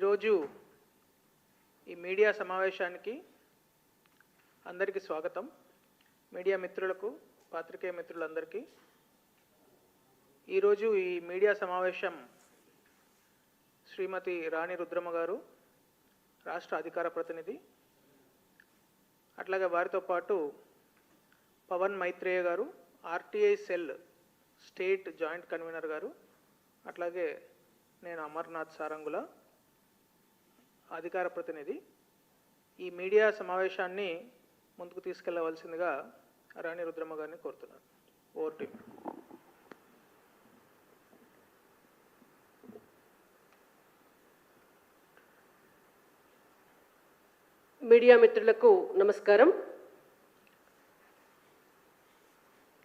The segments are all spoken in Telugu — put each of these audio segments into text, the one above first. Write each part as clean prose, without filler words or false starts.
ఈరోజు ఈ మీడియా సమావేశానికి అందరికీ స్వాగతం. మీడియా మిత్రులకు, పాత్రికేయ మిత్రులందరికీ ఈరోజు ఈ మీడియా సమావేశం శ్రీమతి రాణి రుద్రమ్మ గారు, రాష్ట్ర అధికార ప్రతినిధి, అట్లాగే వారితో పాటు పవన్ మైత్రేయ గారు, RTI cell state joint convener గారు, అట్లాగే నేను అమర్నాథ్ సారంగుల అధికార ప్రతినిధి. ఈ మీడియా సమావేశాన్ని ముందుకు తీసుకెళ్లవలసిందిగా రాణి రుద్రమ్మ గారిని కోరుతున్నాను. Over to you. మీడియా మిత్రులకు నమస్కారం.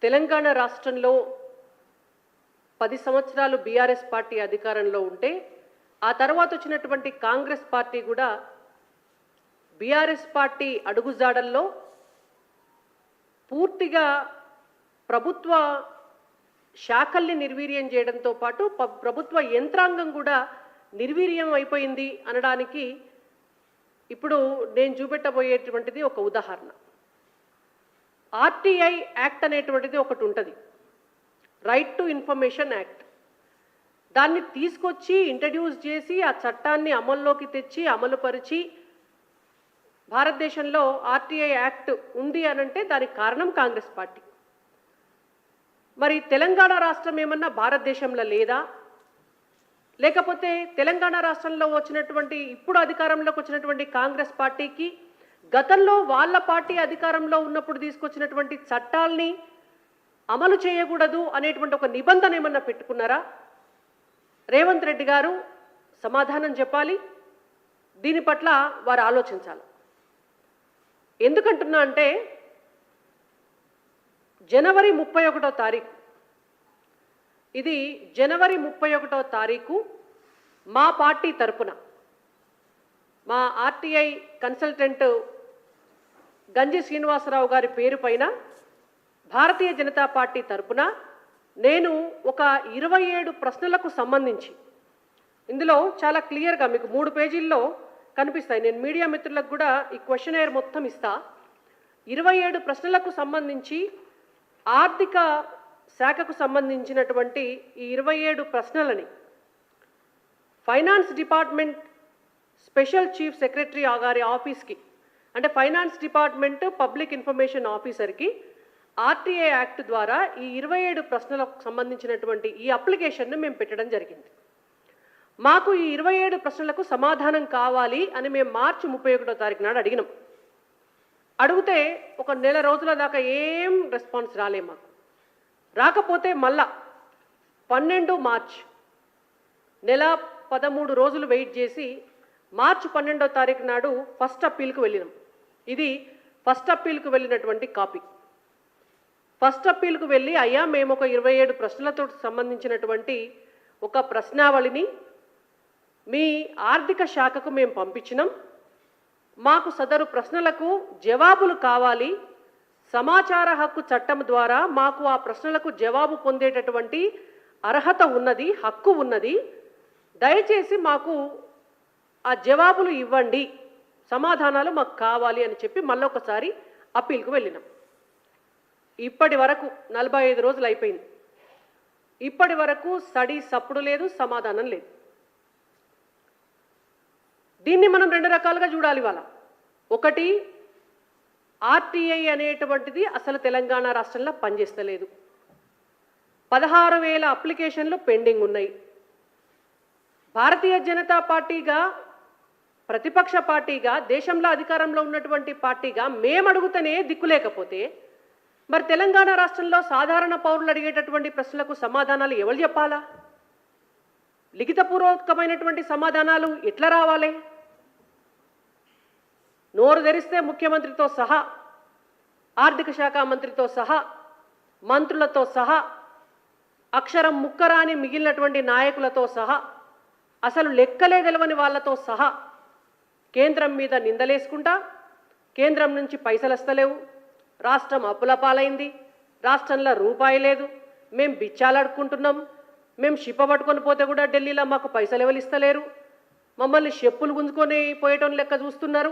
తెలంగాణ రాష్ట్రంలో 10 సంవత్సరాలు బీఆర్ఎస్ పార్టీ అధికారంలో ఉంటే ఆ తర్వాత వచ్చినటువంటి కాంగ్రెస్ పార్టీ కూడా బీఆర్ఎస్ పార్టీ అడుగుజాడల్లో పూర్తిగా ప్రభుత్వ శాఖల్ని నిర్వీర్యం చేయడంతో పాటు ప్రభుత్వ యంత్రాంగం కూడా నిర్వీర్యం అయిపోయింది అనడానికి ఇప్పుడు నేను చూపెట్టబోయేటువంటిది ఒక ఉదాహరణ. ఆర్టీఐ యాక్ట్ అనేటువంటిది ఒకటి ఉంటుంది, రైట్ టు ఇన్ఫర్మేషన్ యాక్ట్. దాన్ని తీసుకొచ్చి ఇంట్రడ్యూస్ చేసి ఆ చట్టాన్ని అమల్లోకి తెచ్చి అమలుపరిచి భారతదేశంలో ఆర్టీఐ యాక్ట్ ఉంది అనంటే దానికి కారణం కాంగ్రెస్ పార్టీ. మరి తెలంగాణ రాష్ట్రం ఏమన్నా భారతదేశంలో లేదా, లేకపోతే తెలంగాణ రాష్ట్రంలో వచ్చినటువంటి ఇప్పుడు అధికారంలోకి వచ్చినటువంటి కాంగ్రెస్ పార్టీకి గతంలో వాళ్ళ పార్టీ అధికారంలో ఉన్నప్పుడు తీసుకొచ్చినటువంటి చట్టాల్ని అమలు చేయకూడదు అనేటువంటి ఒక నిబంధన ఏమన్నా పెట్టుకున్నారా? రేవంత్ రెడ్డి గారు సమాధానం చెప్పాలి. దీని పట్ల వారు ఆలోచించాలి. ఎందుకంటున్నా అంటే జనవరి 31వ తారీఖు, ఇది జనవరి 31వ తారీఖు మా పార్టీ తరపున మా ఆర్టీఐ కన్సల్టెంట్ గంజి శ్రీనివాసరావు గారి పేరు పైన భారతీయ జనతా పార్టీ తరపున నేను ఒక 27 ప్రశ్నలకు సంబంధించి, ఇందులో చాలా క్లియర్గా మీకు 3 పేజీల్లో కనిపిస్తాయి, నేను మీడియా మిత్రులకు కూడా ఈ క్వశ్చనైర్ మొత్తం ఇస్తా. 27 ప్రశ్నలకు సంబంధించి ఆర్థిక శాఖకు సంబంధించినటువంటి ఈ 27 ప్రశ్నలని finance department special chief secretary గారి ఆఫీస్కి, అంటే ఫైనాన్స్ డిపార్ట్మెంట్ పబ్లిక్ ఇన్ఫర్మేషన్ ఆఫీసర్కి ఆర్టీఐ యాక్ట్ ద్వారా ఈ 27 ప్రశ్నలకు సంబంధించినటువంటి ఈ అప్లికేషన్ను మేము పెట్టడం జరిగింది. మాకు ఈ 27 ప్రశ్నలకు సమాధానం కావాలి అని మేము మార్చి 31వ తారీఖు నాడు అడిగినాం. అడిగితే ఒక నెల రోజుల దాకా ఏం రెస్పాన్స్ రాలే. మాకు రాకపోతే మళ్ళా 12 మార్చ్, నెల 13 రోజులు వెయిట్ చేసి మార్చి 12వ తారీఖు నాడు ఫస్ట్ అప్పీల్కు వెళ్ళినాం. ఇది ఫస్ట్ అప్పీల్కు వెళ్ళినటువంటి కాపీ. ఫస్ట్ అప్పీల్కు వెళ్ళి, అయ్యా మేము ఒక 27 ప్రశ్నలతో సంబంధించినటువంటి ఒక ప్రశ్నావళిని మీ ఆర్థిక శాఖకు మేము పంపించినాం. మాకు సదరు ప్రశ్నలకు జవాబులు కావాలి. సమాచార హక్కు చట్టం ద్వారా మాకు ఆ ప్రశ్నలకు జవాబు పొందేటటువంటి అర్హత ఉన్నది, హక్కు ఉన్నది. దయచేసి మాకు ఆ జవాబులు ఇవ్వండి, సమాధానాలు మాకు కావాలి అని చెప్పి మళ్ళొకసారి అప్పీల్కు వెళ్ళినాం. ఇప్పటి వరకు 45 రోజులు అయిపోయింది. ఇప్పటి వరకు సడి సప్పుడు లేదు, సమాధానం లేదు. దీన్ని మనం 2 రకాలుగా చూడాలి. వాళ్ళ ఒకటి, ఆర్టీఐ అనేటువంటిది అసలు తెలంగాణ రాష్ట్రంలో పనిచేస్తలేదు. 16,000 అప్లికేషన్లు పెండింగ్ ఉన్నాయి. భారతీయ జనతా పార్టీగా, ప్రతిపక్ష పార్టీగా, దేశంలో అధికారంలో ఉన్నటువంటి పార్టీగా మేము అడుగుతూనే దిక్కులేకపోతే మరి తెలంగాణ రాష్ట్రంలో సాధారణ పౌరులు అడిగేటటువంటి ప్రశ్నలకు సమాధానాలు ఎవరు చెప్పాలా? లిఖితపూర్వకమైనటువంటి సమాధానాలు ఎట్లా రావాలి? నోరు తెరిస్తే ముఖ్యమంత్రితో సహా, ఆర్థిక శాఖ మంత్రితో సహా, మంత్రులతో సహా, అక్షరం ముక్కరాని మిగిలినటువంటి నాయకులతో సహా, అసలు లెక్కలే తెలవని వాళ్ళతో సహా కేంద్రం మీద నిందలేసుకుంటా, కేంద్రం నుంచి పైసలు వస్తలేవు, రాష్ట్రం అప్పుల పాలైంది, రాష్ట్రంలో రూపాయి లేదు, మేము బిచ్చాలాడుకుంటున్నాం, మేము షిప్ప పట్టుకొని పోతే కూడా ఢిల్లీలో మాకు పైసలు ఎవరు ఇస్తలేరు, మమ్మల్ని చెప్పులు గుంజుకొని పోయేటోని లెక్క చూస్తున్నారు,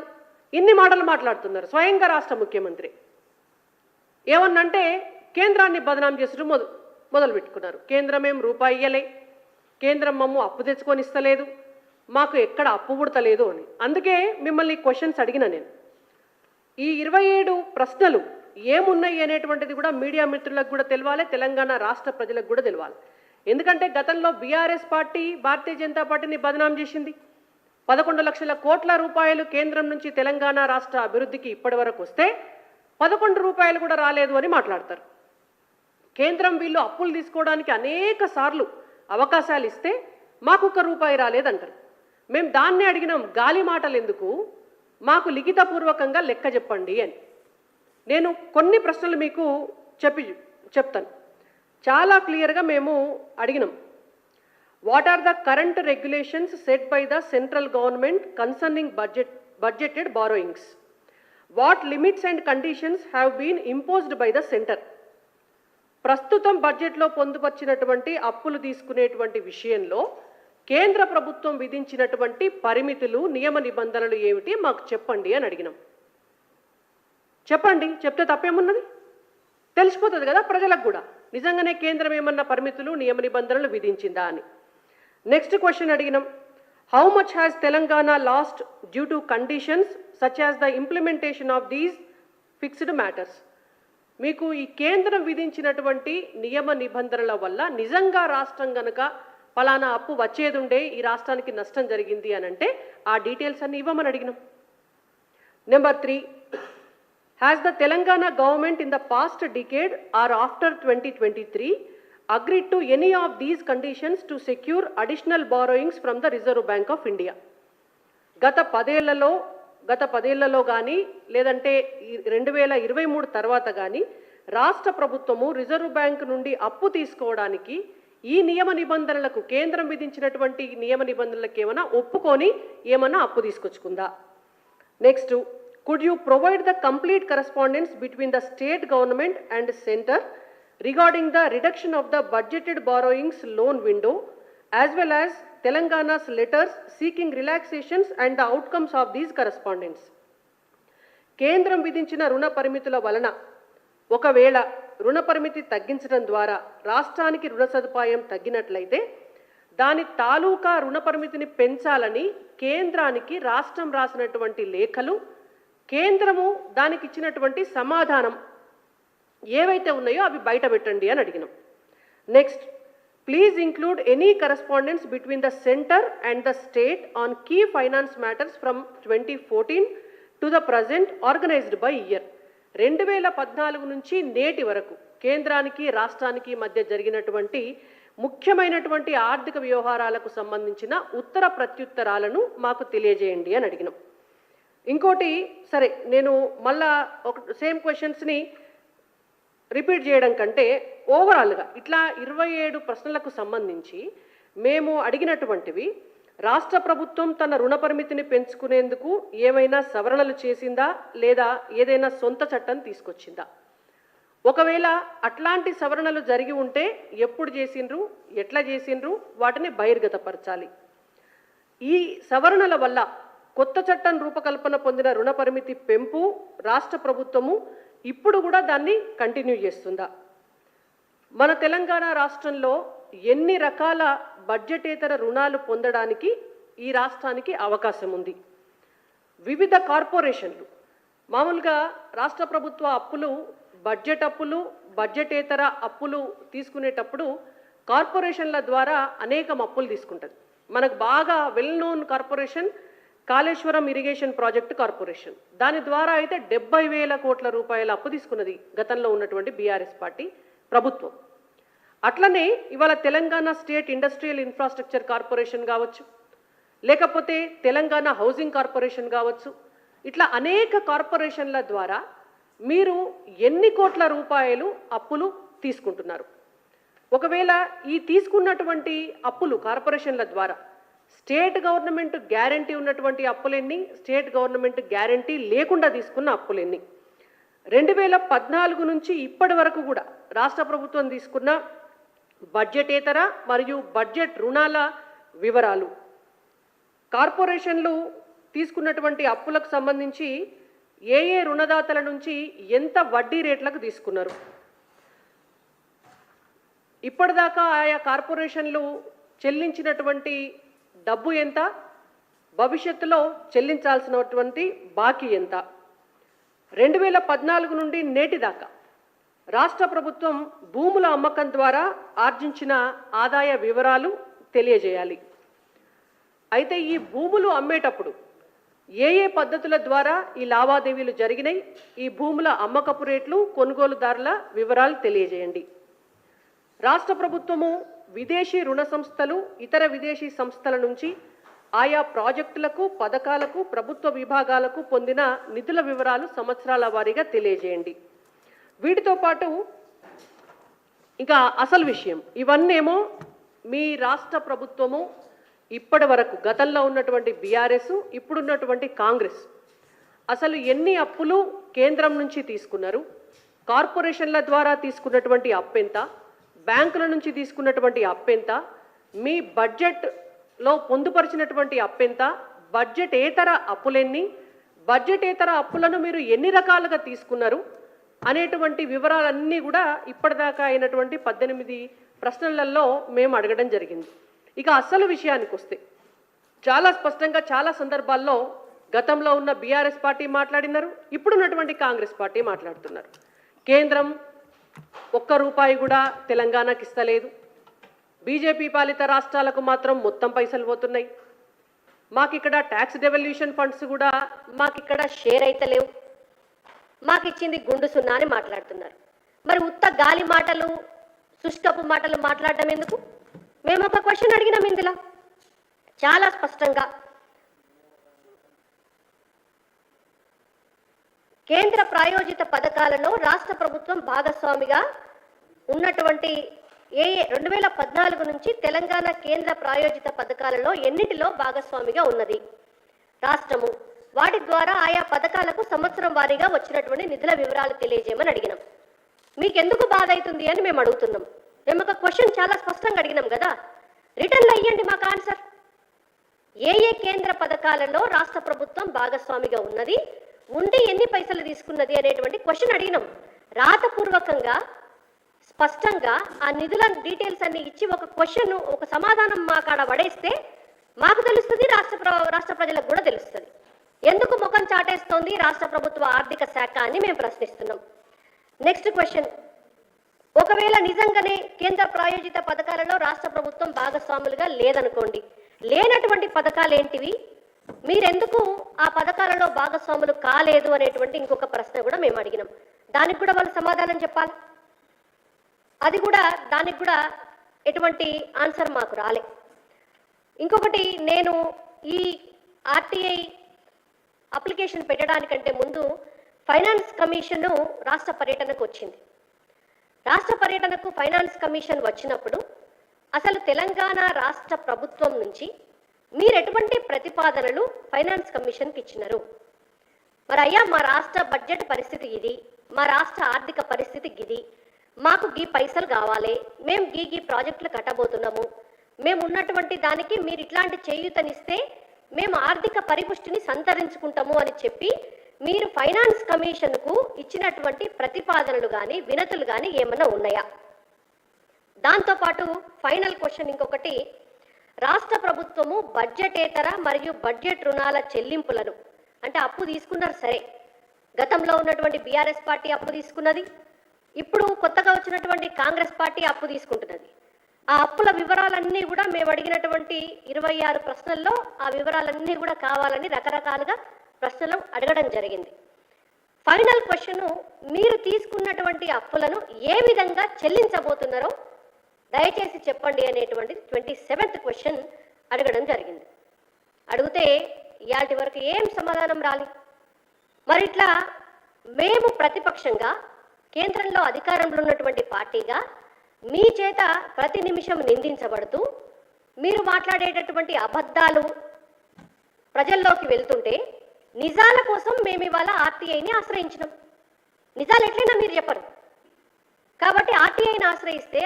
ఇన్ని మాటలు మాట్లాడుతున్నారు. స్వయంగా రాష్ట్ర ముఖ్యమంత్రి ఏమన్నంటే కేంద్రాన్ని బదనాం చేసుడు మొదలు పెట్టుకున్నారు. కేంద్రం ఏం రూపాయి ఇయ్యలే, కేంద్రం మమ్ము అప్పు తెచ్చుకొని ఇస్తలేదు, మాకు ఎక్కడ అప్పు పుడతలేదు అని. అందుకే మిమ్మల్ని క్వశ్చన్స్ అడిగిన నేను. ఈ 27 ప్రశ్నలు ఏమున్నాయి అనేటువంటిది కూడా మీడియా మిత్రులకు కూడా తెలవాలి, తెలంగాణ రాష్ట్ర ప్రజలకు కూడా తెలవాలి. ఎందుకంటే గతంలో బీఆర్ఎస్ పార్టీ భారతీయ జనతా పార్టీని బదనాం చేసింది. 11 లక్షల కోట్ల రూపాయలు కేంద్రం నుంచి తెలంగాణ రాష్ట్ర అభివృద్ధికి ఇప్పటి వరకు వస్తే 11 రూపాయలు కూడా రాలేదు అని మాట్లాడతారు. కేంద్రం వీళ్ళు అప్పులు తీసుకోవడానికి అనేక సార్లు అవకాశాలు ఇస్తే మాకు ₹1 రాలేదంటారు. మేము దాన్నే అడిగినాం, గాలి మాటలు ఎందుకు, మాకు లిఖితపూర్వకంగా లెక్క చెప్పండి అని. నేను కొన్ని ప్రశ్నలు మీకు చెప్తాను. చాలా క్లియర్గా మేము అడిగినాం. What are the current regulations set by the central government concerning budgeted borrowings? What limits and conditions have been imposed by the centre? ప్రస్తుతం బడ్జెట్లో పొందుపరిచినటువంటి అప్పులు తీసుకునేటువంటి విషయంలో కేంద్ర ప్రభుత్వం విధించినటువంటి పరిమితులు, నియమ నిబంధనలు ఏమిటి మాకు చెప్పండి అని అడిగినాం. చెప్పండి, చెప్తే తప్పేమున్నది? తెలిసిపోతుంది కదా ప్రజలకు కూడా, నిజంగానే కేంద్రం ఏమన్నా పరిమితులు, నియమ నిబంధనలు విధించిందా అని. నెక్స్ట్ క్వశ్చన్ అడిగినాం. How much has Telangana last due to conditions such as the implementation of these fixed matters? మీకు ఈ కేంద్రం విధించినటువంటి నియమ నిబంధనల వల్ల నిజంగా రాష్ట్రం గనక ఫలానా అప్పు వచ్చేది ఉండే, ఈ రాష్ట్రానికి నష్టం జరిగింది అని అంటే ఆ డీటెయిల్స్ అన్ని ఇవ్వమని అడిగినాం. Number 3, has the Telangana government in the past decade are after 2023 agreed to any of these conditions to secure additional borrowings from the Reserve Bank of India? గత 10 ఏళ్లలో కానీ లేదంటే 2023 తర్వాత కానీ రాష్ట్ర ప్రభుత్వము రిజర్వ్ బ్యాంక్ నుండి అప్పు తీసుకోవడానికి ఈ నియమ నిబంధనలకు, కేంద్రం విధించినటువంటి నియమ నిబంధనలకు ఏమైనా ఒప్పుకొని ఏమైనా అప్పు తీసుకొచ్చుకుందా? Next, could you provide the complete correspondence between the state government and center regarding the reduction of the budgeted borrowings loan window as well as Telangana's letters seeking relaxations and the outcomes of these correspondence? కేంద్రం విధించిన రుణ పరిమితుల వలన ఒకవేళ రుణ పరిమితి తగ్గించడం ద్వారా రాష్ట్రానికి రుణ సదుపాయం తగ్గినట్లయితే దాని తాలూకా రుణ పరిమితిని పెంచాలని కేంద్రానికి రాష్ట్రం రాసినటువంటి లేఖలు, కేంద్రము దానికి ఇచ్చినటువంటి సమాధానం ఏవైతే ఉన్నాయో అవి బయట పెట్టండి అని అడిగినాం. Next, please include any correspondence between the centre and the state on key finance matters from 2014 to the present organised by year. 2014 నుంచి నేటి వరకు కేంద్రానికి రాష్ట్రానికి మధ్య జరిగినటువంటి ముఖ్యమైనటువంటి ఆర్థిక వ్యవహారాలకు సంబంధించిన ఉత్తర ప్రత్యుత్తరాలను మాకు తెలియజేయండి అని అడిగినాం. ఇంకోటి, సరే నేను మళ్ళా సేమ్ క్వశ్చన్స్ని రిపీట్ చేయడం కంటే ఓవరాల్గా ఇట్లా 27 ప్రశ్నలకు సంబంధించి మేము అడిగినటువంటివి, రాష్ట్ర ప్రభుత్వం తన రుణ పరిమితిని పెంచుకునేందుకు ఏమైనా సవరణలు చేసిందా లేదా ఏదైనా సొంత చట్టం తీసుకొచ్చిందా? ఒకవేళ అట్లాంటి సవరణలు జరిగి ఉంటే ఎప్పుడు చేసిండ్రు, ఎట్లా చేసిండ్రు, వాటిని బహిర్గతపరచాలి. ఈ సవరణల వల్ల కొత్త చట్టం రూపకల్పన పొందిన రుణ పరిమితి పెంపు రాష్ట్ర ప్రభుత్వము ఇప్పుడు కూడా దాన్ని కంటిన్యూ చేస్తుందా? మన తెలంగాణ రాష్ట్రంలో ఎన్ని రకాల బడ్జెటేతర రుణాలు పొందడానికి ఈ రాష్ట్రానికి అవకాశం ఉంది? వివిధ కార్పొరేషన్లు, మామూలుగా రాష్ట్ర ప్రభుత్వ అప్పులు, బడ్జెట్ అప్పులు, బడ్జెటేతర అప్పులు తీసుకునేటప్పుడు కార్పొరేషన్ల ద్వారా అనేకం అప్పులు తీసుకుంటుంది. మనకు బాగా well known corporation Kaleshwaram irrigation project corporation. దాని ద్వారా అయితే 70,000 కోట్ల రూపాయల అప్పు తీసుకున్నది గతంలో ఉన్నటువంటి బీఆర్ఎస్ పార్టీ ప్రభుత్వం. అట్లనే ఇవాళ Telangana state industrial infrastructure corporation కావచ్చు, లేకపోతే తెలంగాణ హౌసింగ్ కార్పొరేషన్ కావచ్చు, ఇట్లా అనేక కార్పొరేషన్ల ద్వారా మీరు ఎన్ని కోట్ల రూపాయలు అప్పులు తీసుకుంటున్నారు? ఒకవేళ ఈ తీసుకున్నటువంటి అప్పులు కార్పొరేషన్ల ద్వారా స్టేట్ గవర్నమెంట్ గ్యారంటీ ఉన్నటువంటి అప్పులెన్ని, స్టేట్ గవర్నమెంట్ గ్యారంటీ లేకుండా తీసుకున్న అప్పులెన్ని? 2014 నుంచి ఇప్పటి వరకు కూడా రాష్ట్ర ప్రభుత్వం తీసుకున్న బడ్జెటేతర మరియు బడ్జెట్ రుణాల వివరాలు, కార్పొరేషన్లు తీసుకున్నటువంటి అప్పులకు సంబంధించి ఏ ఏ రుణదాతల నుంచి ఎంత వడ్డీ రేట్లకు తీసుకున్నారు, ఇప్పటిదాకా ఆయా కార్పొరేషన్లు చెల్లించినటువంటి డబ్బు ఎంత, భవిష్యత్తులో చెల్లించాల్సినటువంటి బాకీ ఎంత, 2014 నుండి నేటి దాకా రాష్ట్ర ప్రభుత్వం భూముల అమ్మకం ద్వారా ఆర్జించిన ఆదాయ వివరాలు తెలియజేయాలి. అయితే ఈ భూములు అమ్మేటప్పుడు ఏ ఏ పద్ధతుల ద్వారా ఈ లావాదేవీలు జరిగినాయి, ఈ భూముల అమ్మకపు రేట్లు, కొనుగోలుదారుల వివరాలు తెలియజేయండి. రాష్ట్ర ప్రభుత్వము విదేశీ రుణ సంస్థలు, ఇతర విదేశీ సంస్థల నుంచి ఆయా ప్రాజెక్టులకు, పథకాలకు, ప్రభుత్వ విభాగాలకు పొందిన నిధుల వివరాలు సంవత్సరాల వారీగా తెలియజేయండి. వీటితో పాటు ఇంకా అసలు విషయం, ఇవన్నేమో మీ రాష్ట్ర ప్రభుత్వము ఇప్పటి వరకు గతంలో ఉన్నటువంటి బీఆర్ఎస్, ఇప్పుడున్నటువంటి కాంగ్రెస్ అసలు ఎన్ని అప్పులు కేంద్రం నుంచి తీసుకున్నారు, కార్పొరేషన్ల ద్వారా తీసుకున్నటువంటి అప్పెంత, బ్యాంకుల నుంచి తీసుకున్నటువంటి అప్పెంత, మీ బడ్జెట్లో పొందుపరిచినటువంటి అప్పెంత, బడ్జెటేతర అప్పులెన్ని, బడ్జెటేతర అప్పులను మీరు ఎన్ని రకాలుగా తీసుకున్నారు అనేటువంటి వివరాలన్నీ కూడా ఇప్పటిదాకా అయినటువంటి 18 ప్రశ్నలలో మేము అడగడం జరిగింది. ఇక అసలు విషయానికి వస్తే చాలా స్పష్టంగా చాలా సందర్భాల్లో గతంలో ఉన్న బీఆర్ఎస్ పార్టీ మాట్లాడినారు, ఇప్పుడున్నటువంటి కాంగ్రెస్ పార్టీ మాట్లాడుతున్నారు. కేంద్రం ₹1 కూడా తెలంగాణకి ఇస్తలేదు, బీజేపీ పాలిత రాష్ట్రాలకు మాత్రం మొత్తం పైసలు పోతున్నాయి, మాకు ఇక్కడ ట్యాక్స్ డెవల్యూషన్ ఫండ్స్ కూడా మాకు ఇక్కడ షేర్ అయితే లేవు, మాకు ఇచ్చింది గుండు సున్నా అని మాట్లాడుతున్నారు. మరి ఉత్త గాలి మాటలు, శుష్కపు మాటలు మాట్లాడడం ఎందుకు? మేము ఒక క్వశ్చన్ అడిగినాం ఇందులో చాలా స్పష్టంగా. కేంద్ర ప్రాయోజిత పథకాలలో రాష్ట్ర ప్రభుత్వం భాగస్వామిగా ఉన్నటువంటి 2014 నుంచి తెలంగాణ కేంద్ర ప్రాయోజిత పథకాలలో ఎన్నిటిలో భాగస్వామిగా ఉన్నది రాష్ట్రము? వాటి ద్వారా ఆయా పథకాలకు సంవత్సరం వారీగా వచ్చినటువంటి నిధుల వివరాలు తెలియజేయమని అడిగినాం. మీకెందుకు బాధ అవుతుంది అని మేము అడుగుతున్నాం. మేము ఒక క్వశ్చన్ చాలా స్పష్టంగా అడిగినాం కదా, రిటర్న్లో ఇవ్వండి మాకు ఆన్సర్. ఏ ఏ కేంద్ర పథకాలలో రాష్ట్ర ప్రభుత్వం భాగస్వామిగా ఉన్నది, ఉండి ఎన్ని పైసలు తీసుకున్నది అనేటువంటి క్వశ్చన్ అడిగినాం. రాతపూర్వకంగా స్పష్టంగా ఆ నిధుల డీటెయిల్స్ అన్ని ఇచ్చి ఒక క్వశ్చన్, ఒక సమాధానం మా కాడ పడేస్తే మాకు తెలుస్తుంది, రాష్ట్ర ప్రజలకు కూడా తెలుస్తుంది. ఎందుకు ముఖం చాటేస్తోంది రాష్ట్ర ప్రభుత్వ ఆర్థిక శాఖ అని మేము ప్రశ్నిస్తున్నాం. నెక్స్ట్ క్వశ్చన్, ఒకవేళ నిజంగానే కేంద్ర ప్రాయోజిత పథకాలలో రాష్ట్ర ప్రభుత్వం భాగస్వాములుగా లేదనుకోండి, లేనటువంటి పథకాలు ఏంటివి, మీరెందుకు ఆ పథకాలలో భాగస్వాములు కాలేదు అనేటువంటి ఇంకొక ప్రశ్న కూడా మేము అడిగినాం. దానికి కూడా వాళ్ళు సమాధానం చెప్పాలి. అది కూడా, దానికి కూడా ఎటువంటి ఆన్సర్ మాకు రాలే. ఇంకొకటి, నేను ఈ ఆర్టీఐ అప్లికేషన్ పెట్టడానికంటే ముందు ఫైనాన్స్ కమిషన్ రాష్ట్ర పర్యటనకు వచ్చింది. రాష్ట్ర పర్యటనకు ఫైనాన్స్ కమిషన్ వచ్చినప్పుడు అసలు తెలంగాణ రాష్ట్ర ప్రభుత్వం నుంచి మీరు ఎటువంటి ప్రతిపాదనలు ఫైనాన్స్ కమిషన్కి ఇచ్చినారు? మరి అయ్యా, మా రాష్ట్ర బడ్జెట్ పరిస్థితి ఇది, మా రాష్ట్ర ఆర్థిక పరిస్థితి ఇది, మాకు గీ పైసలు కావాలి, మేము గీ ప్రాజెక్టులు కట్టబోతున్నాము, మేము ఉన్నటువంటి దానికి మీరు ఇట్లాంటి చేయూతనిస్తే మేము ఆర్థిక పరిపుష్టిని సంతరించుకుంటాము అని చెప్పి మీరు ఫైనాన్స్ కమిషన్కు ఇచ్చినటువంటి ప్రతిపాదనలు కానీ వినతులు కానీ ఏమన్నా ఉన్నాయా? దాంతోపాటు ఫైనల్ క్వశ్చన్ ఇంకొకటి, రాష్ట్ర ప్రభుత్వము బడ్జెటేతర మరియు బడ్జెట్ రుణాల చెల్లింపులను, అంటే అప్పు తీసుకున్నారు సరే, గతంలో ఉన్నటువంటి బీఆర్ఎస్ పార్టీ అప్పు తీసుకున్నది, ఇప్పుడు కొత్తగా వచ్చినటువంటి కాంగ్రెస్ పార్టీ అప్పు తీసుకుంటున్నది. ఆ అప్పుల వివరాలన్నీ కూడా మేము అడిగినటువంటి 26 ప్రశ్నల్లో ఆ వివరాలన్నీ కూడా కావాలని రకరకాలుగా ప్రశ్నలు అడగడం జరిగింది. ఫైనల్ క్వశ్చన్, మీరు తీసుకున్నటువంటి అప్పులను ఏ విధంగా చెల్లించబోతున్నారో దయచేసి చెప్పండి అనేటువంటి 27th క్వశ్చన్ అడగడం జరిగింది. అడిగితే ఇయాటి వరకు ఏం సమాధానం రాలి. మరి ఇట్లా మేము ప్రతిపక్షంగా కేంద్రంలో అధికారంలో ఉన్నటువంటి పార్టీగా మీ చేత ప్రతి నిమిషం నిందించబడుతూ మీరు మాట్లాడేటటువంటి అబద్ధాలు ప్రజల్లోకి వెళ్తుంటే నిజాల కోసం మేము ఇవాళ ఆర్టీఐని ఆశ్రయించినాం. నిజాలు ఎట్లయినా మీరు చెప్పరు కాబట్టి ఆర్టీఐని ఆశ్రయిస్తే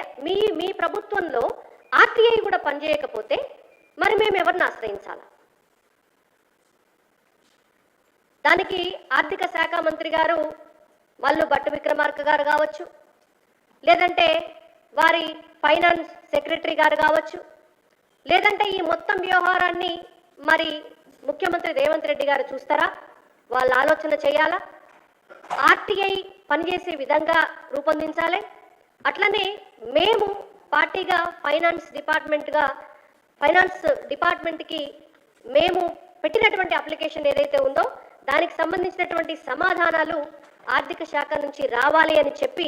మీ ప్రభుత్వంలో ఆర్టీఐ కూడా పనిచేయకపోతే మరి మేము ఎవరిని ఆశ్రయించాలా? దానికి ఆర్థిక శాఖ మంత్రి గారు మల్లు భట్టు విక్రమార్క గారు కావచ్చు, లేదంటే వారి ఫైనాన్స్ సెక్రటరీ గారు కావచ్చు, లేదంటే ఈ మొత్తం వ్యవహారాన్ని మరి ముఖ్యమంత్రి రేవంత్ రెడ్డి గారు చూస్తారా? వాళ్ళు ఆలోచన చేయాలా? ఆర్టీఐ పనిచేసే విధంగా రూపొందించాలి. అట్లనే మేము పార్టీగా ఫైనాన్స్ డిపార్ట్మెంట్కి మేము పెట్టినటువంటి అప్లికేషన్ ఏదైతే ఉందో దానికి సంబంధించినటువంటి సమాధానాలు ఆర్థిక శాఖ నుంచి రావాలి అని చెప్పి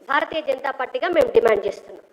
భారతీయ జనతా పార్టీగా మేము డిమాండ్ చేస్తున్నాం.